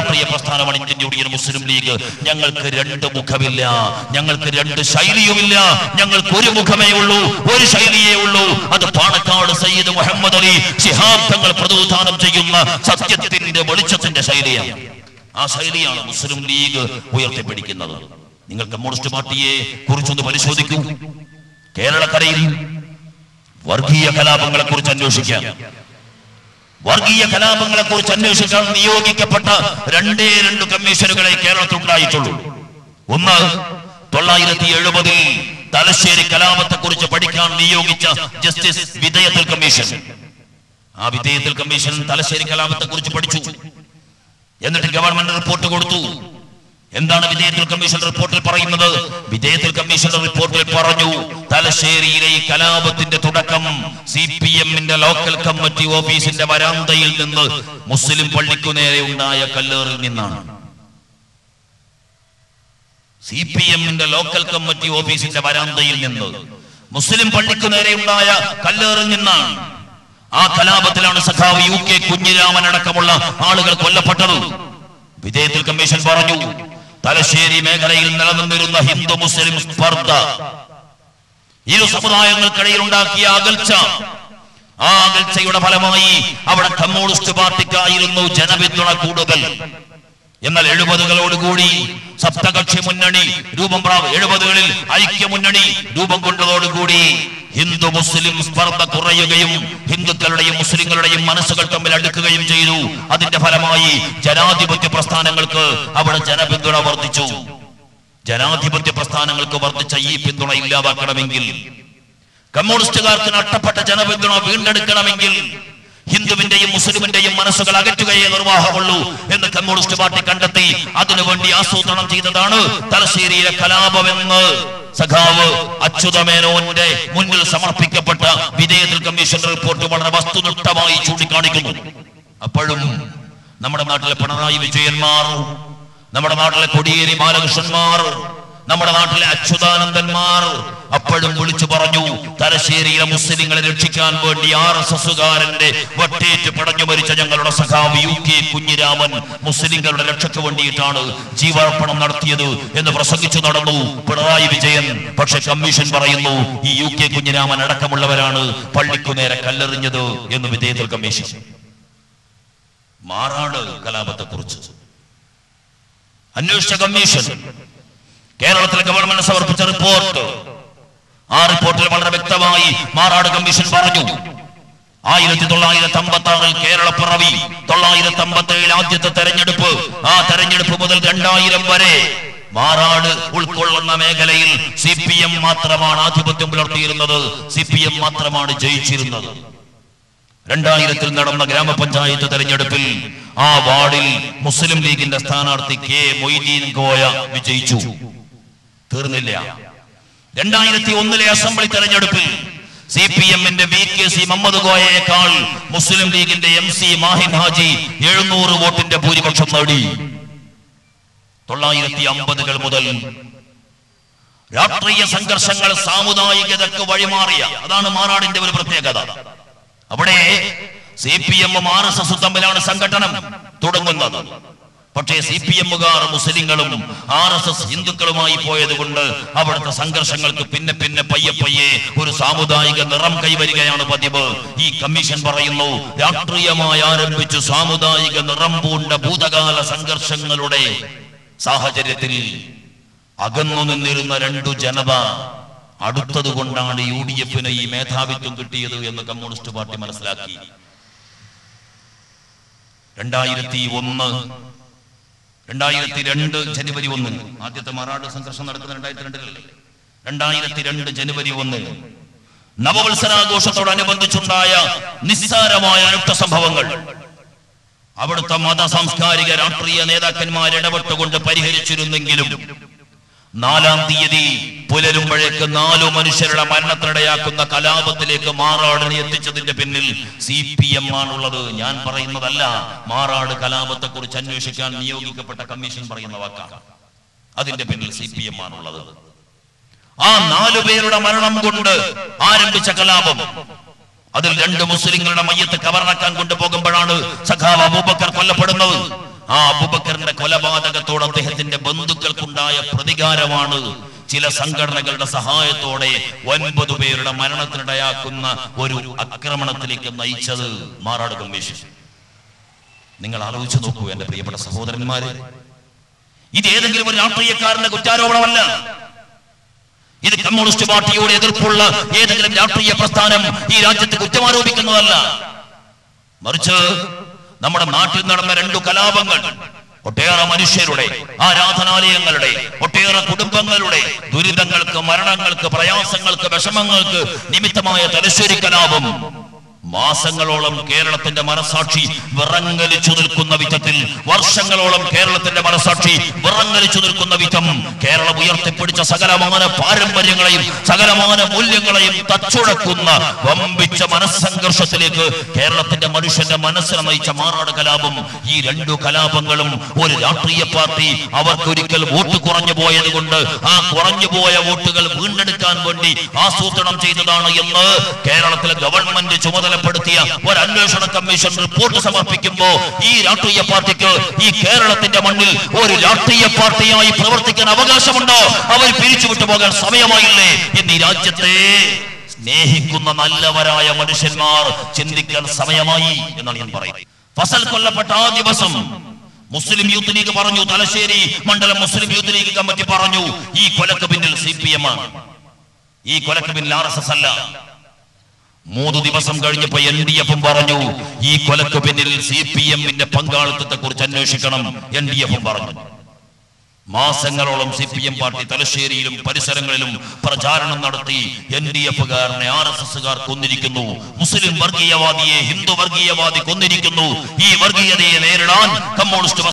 രാഷ്ട്രീയ പ്രസ്ഥാനമാണ് Indian union മുസ്ലിം league. ഞങ്ങൾക്ക് രണ്ട് മുഖമില്ല, ഞങ്ങൾക്ക് രണ്ട് ശൈലിയുമില്ല, ഞങ്ങൾക്ക് ഒരു മുഖമേ ഉള്ളൂ, ഒരു ശൈലിയേ ഉള്ളൂ. അത് പാണക്കാട് സയ്യിദ് മുഹമ്മദ് അലി ശിഹാബ് തങ്ങൾ പ്രതിനിധാനം ചെയ്യുന്ന സത്യത്തിന്റെ വെളിച്ചത്തിന്റെ ശൈലിയാണ്. ആ ശൈലിയാണ് മുസ്ലിം ലീഗ് ഉയർത്തിപ്പിടിക്കുന്നത്. നിങ്ങൾ കമ്മ്യൂണിസ്റ്റ് പാർട്ടിയെ കുറിച്ചൊന്ന് പരിശോധിക്കൂ. കേരളക്കരയിൽ വർഗീയ കലാപങ്ങളെ കുറിച്ച് അന്വേഷിക്കാൻ നിയോഗിക്കപ്പെട്ട രണ്ട് കമ്മീഷനുകളെ കേരളത്തിൽ ഉണ്ടായിട്ടുള്ളൂ. ഒന്ന് 1970 തലശ്ശേരി കലാപത്തെ കുറിച്ച് പഠിക്കാൻ നിയോഗിച്ച ജസ്റ്റിസ് വിധേയത്തിൽ കമ്മീഷൻ. ആ വിധേയത്തിൽ കമ്മീഷൻ തലശ്ശേരി കലാപത്തെ കുറിച്ച് പഠിച്ചു. എന്നിട്ട് ഗവൺമെന്റ് റിപ്പോർട്ട് കൊടുത്തു. എന്താണ് വിധേയത്തിൽ കമ്മീഷൻ റിപ്പോർട്ടിൽ പറയുന്നത്? വിധേയത്തിൽ കമ്മീഷന്റെ റിപ്പോർട്ടിൽ പറഞ്ഞു, തലശ്ശേരിയിലെ ഈ കലാപത്തിന്റെ തുടക്കം CPM-ന്റെ ലോക്കൽ കമ്മിറ്റി ഓഫീസിന്റെ വരാന്തയിൽ നിന്ന് മുസ്ലിം പള്ളിക്കു നേരെ ഉണ്ടായ കല്ലേറിൽ നിന്നാണ്. CPM-ന്റെ ലോക്കൽ കമ്മിറ്റി ഓഫീസിന്റെ വരാന്തയിൽ നിന്ന് മുസ്ലിം പള്ളിക്കു നേരെ ഉണ്ടായ കല്ലേറിൽ നിന്നാണ്. ആ കലാപത്തിലാണ് സഖാവ് UK കുഞ്ഞിരാമൻ അടക്കമുള്ള ആളുകൾ കൊല്ലപ്പെട്ടത്. വിധേയത്തിൽ കമ്മീഷൻ പറഞ്ഞു, തലശ്ശേരി മേഖലയിൽ നിലനിന്നിരുന്ന ഹിന്ദു മുസ്ലിം സ്പർദ്ധ, ഇരു സമുദായങ്ങൾക്കിടയിൽ ഉണ്ടാക്കിയ അകൽച്ച, ആ അകൽച്ചയുടെ ഫലമായി അവിടെ കമ്മ്യൂണിസ്റ്റ് പാർട്ടിക്കായിരുന്നു ജനപിന്തുണ കൂടുതൽ. എന്നാൽ 70കളോടുകൂടി സപ്തകക്ഷി മുന്നണി രൂപം 70കളിൽ ഐക്യമുന്നണി രൂപം കൊണ്ടതോടുകൂടി ഹിന്ദു മുസ്ലിം സ്പർദ്ധ കുറയുകയും ഹിന്ദുക്കളുടെയും മുസ്ലിങ്ങളുടെയും മനസ്സുകൾ തമ്മിൽ അടുക്കുകയും ചെയ്തു. അതിന്റെ ഫലമായി ജനാധിപത്യ പ്രസ്ഥാനങ്ങൾക്ക് അവിടെ ജനപിന്തുണ വർദ്ധിച്ചു. ജനാധിപത്യ പ്രസ്ഥാനങ്ങൾക്ക് വർദ്ധിച്ച ഈ പിന്തുണ ഇല്ലാതാക്കണമെങ്കിൽ, കമ്മ്യൂണിസ്റ്റുകാർക്ക് നഷ്ടപ്പെട്ട ജനപിന്തുണ വീണ്ടെടുക്കണമെങ്കിൽ ഹിന്ദുവിന്റെയും മുസ്ലിമിന്റെയും മനസ്സുകൾ അകറ്റുകയേ നിർവാഹമുള്ളൂ എന്ന് കമ്മ്യൂണിസ്റ്റ് പാർട്ടി കണ്ടെത്തി. അതിനുവേണ്ടി ആസൂത്രണം ചെയ്തതാണ് തലശ്ശേരിയിലെ കലാപമെന്ന് സഖാവ് അച്യുതമേനോന്റെ മുന്നിൽ സമർപ്പിക്കപ്പെട്ട വിധേയത്തിൽ കമ്മീഷൻ റിപ്പോർട്ട് വളരെ വസ്തുനിഷ്ഠമായി ചൂണ്ടിക്കാണിക്കുന്നു. അപ്പോഴും നമ്മുടെ നാട്ടിലെ പിണറായി വിജയന്മാർ, നമ്മുടെ നാട്ടിലെ കോടിയേരി ബാലകൃഷ്ണന്മാർ, നമ്മുടെ നാട്ടിലെ അച്യുതാനന്ദന്മാർ അപ്പോഴും വിളിച്ചു പറഞ്ഞു, തലശ്ശേരിയിലെ മുസ്ലിങ്ങളെ രക്ഷിക്കാൻ വേണ്ടി RSSകാരന്റെ വട്ടേറ്റ് പടഞ്ഞു മരിച്ച ഞങ്ങളുടെ സഖാവ് UK കുഞ്ഞിരാമൻ മുസ്ലിങ്ങളുടെ രക്ഷയ്ക്ക് വേണ്ടിയിട്ടാണ് ജീവാർപ്പണം നടത്തിയത് എന്ന് പ്രസംഗിച്ചു നടന്നു പിണറായി വിജയൻ. പക്ഷെ കമ്മീഷൻ പറയുന്നു, ഈ UK കുഞ്ഞിരാമൻ അടക്കമുള്ളവരാണ് പള്ളിക്കു നേരെ കല്ലെറിഞ്ഞത് എന്ന് വിധേയത്തിൽ കമ്മീഷൻ. മാറാട് കലാപത്തെ കുറിച്ച് അന്വേഷിച്ച കമ്മീഷൻ കേരളത്തിലെ ഗവൺമെന്റ് സമർപ്പിച്ച റിപ്പോർട്ട്, ആ റിപ്പോർട്ടിൽ വളരെ വ്യക്തമായി മാറാട് കമ്മീഷൻ പറഞ്ഞു, 1956 കേരളപ്പിറവി, 957 ആദ്യത്തെ തെരഞ്ഞെടുപ്പ്, ആ തെരഞ്ഞെടുപ്പ് മുതൽ 2000 വരെ മാറാട് ഉൾക്കൊള്ളുന്ന മേഖലയിൽ CPM മാത്രമാണ് ആധിപത്യം പുലർത്തിയിരുന്നത്, CPM മാത്രമാണ് ജയിച്ചിരുന്നത്. 2000 നടന്ന ഗ്രാമപഞ്ചായത്ത് തെരഞ്ഞെടുപ്പിൽ ആ വാർഡിൽ മുസ്ലിം ലീഗിന്റെ സ്ഥാനാർത്ഥി K മൊയ്തീൻ കോയ വിജയിച്ചു. തീർന്നില്ല. 2001 അസംബ്ലി തെരഞ്ഞെടുപ്പിൽ CPM-ന്റെ VKC മുഹമ്മദ് കോയയേക്കാൾ മുസ്ലിം ലീഗിന്റെ MC മാഹിൻ ഹാജി 700 വോട്ടിന്റെ ഭൂരിപക്ഷം നേടി. 1950കൾ മുതൽ രാഷ്ട്രീയ സംഘർഷങ്ങൾ സാമുദായികതയ്ക്ക് വഴിമാറിയ, അതാണ് മാറാടിന്റെ ഒരു പ്രത്യേകത. അവിടെ CPM-ഉം RSS തമ്മിലാണ് സംഘടനം തുടങ്ങുന്നത്. പക്ഷേ CPM-കാർ മുസ്ലിങ്ങളും RSS ഹിന്ദുക്കളുമായി പോയത് കൊണ്ട് അവിടുത്തെ സംഘർഷങ്ങൾക്ക് പിന്നെ പയ്യെ ഒരു സാമുദായിക നിറം കൈവരികയാണ് പതിവ്. ഈ കമ്മീഷൻ പറയുന്നു, രാഷ്ട്രീയമായി ആരംഭിച്ചു സാമുദായിക നിറം പൂണ്ട ഭൂതകാല സംഘർഷങ്ങളുടെ സാഹചര്യത്തിൽ അകന്നു നിന്നിരുന്ന രണ്ടു ജനത അടുത്തത് കൊണ്ടാണ് UDF-ന് ഈ മേധാവിത്വം കിട്ടിയത് എന്ന് കമ്മ്യൂണിസ്റ്റ് പാർട്ടി മനസ്സിലാക്കി. 2002 ജനുവരി 1 ആദ്യത്തെ മാറാട് സംഘർഷം നടക്കുന്ന 2002 2002 ജനുവരി 1 നവവത്സരാഘോഷത്തോടനുബന്ധിച്ചുണ്ടായ നിസ്സാരമായ അനർത്ഥ സംഭവങ്ങൾ അവിടുത്തെ മത സാംസ്കാരിക രാഷ്ട്രീയ നേതാക്കന്മാർ ഇടപെട്ടുകൊണ്ട് പരിഹരിച്ചിരുന്നെങ്കിലും 4-ാം തീയതി പുലരുമ്പോഴേക്ക് 4 മനുഷ്യരുടെ മരണത്തിനിടയാക്കുന്ന കലാപത്തിലേക്ക് മാറാടിനെ എത്തിച്ചതിന്റെ പിന്നിൽ CPM ആണുള്ളത്. ഞാൻ പറയുന്നതല്ല, മാറാട് കലാപത്തെ കുറിച്ച് അന്വേഷിക്കാൻ നിയോഗിക്കപ്പെട്ട കമ്മീഷൻ പറയുന്ന വാക്കാണ്. അതിന്റെ പിന്നിൽ CPM ആണുള്ളത്. ആ 4 പേരുടെ മരണം കൊണ്ട് ആരംഭിച്ച കലാപം, അതിൽ 2 മുസ്ലിങ്ങളുടെ മയ്യത്ത് കബറടക്കാൻ കൊണ്ടുപോകുമ്പോഴാണ് സഖാവ് അബൂബക്കർ കൊല്ലപ്പെടുന്നത്. ആ അബൂബക്കറിന്റെ കൊലപാതകത്തോട് അദ്ദേഹത്തിന്റെ ബന്ധുക്കൾക്കുണ്ടായ പ്രതികാരമാണ് ചില സംഘടനകളുടെ സഹായത്തോടെ 9 പേരുടെ മരണത്തിനിടയാക്കുന്ന ഒരു ആക്രമണത്തിലേക്ക് നയിച്ചത് മാറാട് കമ്മീഷൻ. നിങ്ങൾ ആലോചിച്ചു നോക്കൂ എന്റെ പ്രിയപ്പെട്ട സഹോദരന്മാരെ, ഇത് ഏതെങ്കിലും ഒരു രാഷ്ട്രീയക്കാരന്റെ കുറ്റാരോപണമല്ല. ഇത് കമ്മ്യൂണിസ്റ്റ് പാർട്ടിയോട് എതിർപ്പുള്ള ഏതെങ്കിലും രാഷ്ട്രീയ പ്രസ്ഥാനം ഈ രാജ്യത്ത് കുറ്റമാരോപിക്കുന്നതല്ല. മറിച്ച് നമ്മുടെ നാട്ടിൽ നടന്ന 2 കലാപങ്ങൾ ഒട്ടേറെ മനുഷ്യരുടെ, ആരാധനാലയങ്ങളുടെ, ഒട്ടേറെ കുടുംബങ്ങളുടെ ദുരിതങ്ങൾക്ക്, മരണങ്ങൾക്ക്, പ്രയാസങ്ങൾക്ക്, വിഷമങ്ങൾക്ക് നിമിത്തമായ തലശ്ശേരി കലാപം മാസങ്ങളോളം കേരളത്തിന്റെ മനസാക്ഷി വിറങ്ങലിച്ചു നിൽക്കുന്ന വിധത്തിൽ, വർഷങ്ങളോളം കേരളത്തിന്റെ മനസാക്ഷി വിറങ്ങലിച്ചു നിൽക്കുന്ന വിധം കേരളം ഉയർത്തിപ്പിടിച്ച സകലമാന പാരമ്പര്യങ്ങളെയും സകലമാന മൂല്യങ്ങളെയും തച്ചുടക്കുന്ന വമ്പിച്ച മനസ്സംഘർഷത്തിലേക്ക് കേരളത്തിന്റെ മനുഷ്യന്റെ മനസ്സിനെ നയിച്ച മാറാട് കലാപം. ഈ 2 കലാപങ്ങളും ഒരു രാഷ്ട്രീയ പാർട്ടി അവർക്കൊരിക്കൽ വോട്ട് കുറഞ്ഞു പോയത് കൊണ്ട് ആ കുറഞ്ഞുപോയ വോട്ടുകൾ വീണ്ടെടുക്കാൻ വേണ്ടി ആസൂത്രണം ചെയ്തതാണ് എന്ന് കേരളത്തിലെ ഗവൺമെന്റ് ചുമതലപ്പെടുത്തിയ ഒരു അന്വേഷണ കമ്മീഷൻ റിപ്പോർട്ട് സമർപ്പിക്കുമ്പോൾ ഈ രാഷ്ട്രീയ പാർട്ടിക്ക് ഈ കേരളത്തിന്റെ മണ്ണിൽ ഒരു രാഷ്ട്രീയ പാർട്ടിയായി പ്രവർത്തിക്കാൻ അവകാശമുണ്ടോ? അവർ പിരിച്ചുവിട്ടു പോകാൻ സമയമായില്ലേ എന്ന് ഈ രാജ്യത്തെ സ്നേഹിക്കുന്ന നല്ലവരായ മനുഷ്യന്മാർ ചിന്തിക്കാൻ സമയമായി എന്നാണ് ഞാൻ പറയുന്നത്. ഫസൽ കൊല്ലപ്പെട്ട ആ ദിവസം മുസ്ലിം യൂത്ത് ലീഗ് പറഞ്ഞു, തലശ്ശേരി മണ്ഡലം മുസ്ലിം യൂത്ത് ലീഗ് കമ്മിറ്റി പറഞ്ഞു, ഈ കൊലക്ക് പിന്നിൽ CPM ആണ്, ഈ കൊലക്ക് പിന്നിൽ RSS അല്ല. 3 ദിവസം കഴിഞ്ഞപ്പോ LDF പറഞ്ഞു, ഈ കൊലക്ക് പിന്നിൽ CPM-ന്റെ പങ്കാളിത്തത്തെ കുറിച്ച് അന്വേഷിക്കണം. LDF പറഞ്ഞു. മാസങ്ങളോളം CPM പാർട്ടി തലശ്ശേരിയിലും പരിസരങ്ങളിലും പ്രചാരണം നടത്തി. LDF-കാരനെ RSS-കാർ കൊന്നിരിക്കുന്നു, മുസ്ലിം വർഗീയവാദിയെ ഹിന്ദു വർഗീയവാദി കൊന്നിരിക്കുന്നു. ഈ വർഗീയതയെ നേരിടാൻ കമ്മ്യൂണിസ്റ്റ്